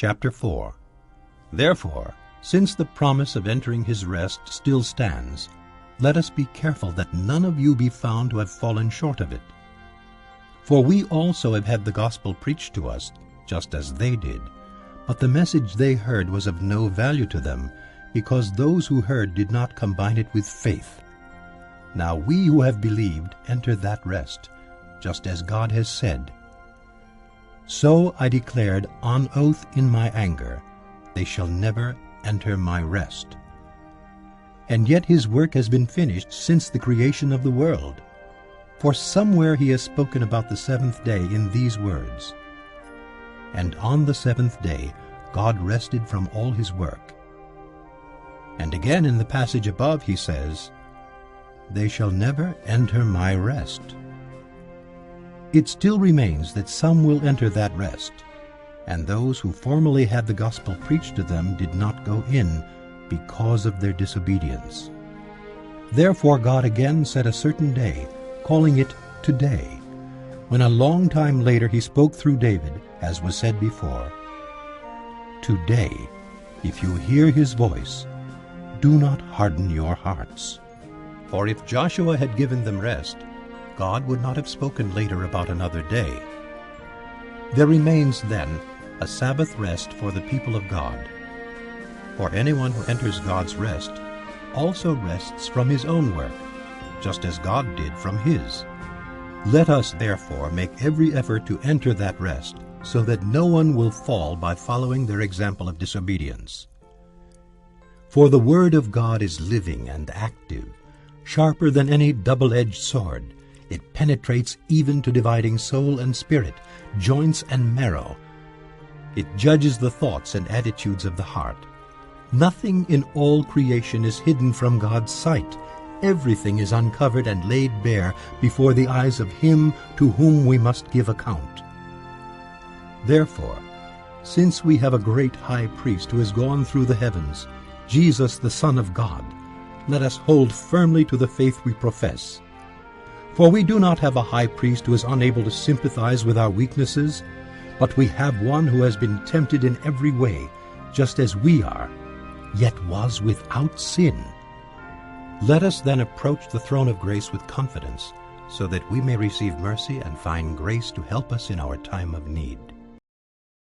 Chapter 4. Therefore, since the promise of entering his rest still stands, let us be careful that none of you be found to have fallen short of it. For we also have had the gospel preached to us, just as they did. But the message they heard was of no value to them, because those who heard did not combine it with faith. Now we who have believed enter that rest, just as God has said, "So I declared on oath in my anger, they shall never enter my rest." And yet his work has been finished since the creation of the world. For somewhere he has spoken about the seventh day in these words, "And on the seventh day God rested from all his work." And again in the passage above he says, "They shall never enter my rest." It still remains that some will enter that rest, and those who formerly had the gospel preached to them did not go in because of their disobedience. Therefore God again set a certain day, calling it Today, when a long time later he spoke through David, as was said before, "Today, if you hear his voice, do not harden your hearts." For if Joshua had given them rest, God would not have spoken later about another day. There remains then a Sabbath rest for the people of God. For anyone who enters God's rest also rests from his own work, just as God did from his. Let us therefore make every effort to enter that rest, so that no one will fall by following their example of disobedience. For the word of God is living and active, sharper than any double-edged sword. It penetrates even to dividing soul and spirit, joints and marrow. It judges the thoughts and attitudes of the heart. Nothing in all creation is hidden from God's sight. Everything is uncovered and laid bare before the eyes of him to whom we must give account. Therefore, since we have a great high priest who has gone through the heavens, Jesus the Son of God, let us hold firmly to the faith we profess. For we do not have a high priest who is unable to sympathize with our weaknesses, but we have one who has been tempted in every way, just as we are, yet was without sin. Let us then approach the throne of grace with confidence, so that we may receive mercy and find grace to help us in our time of need.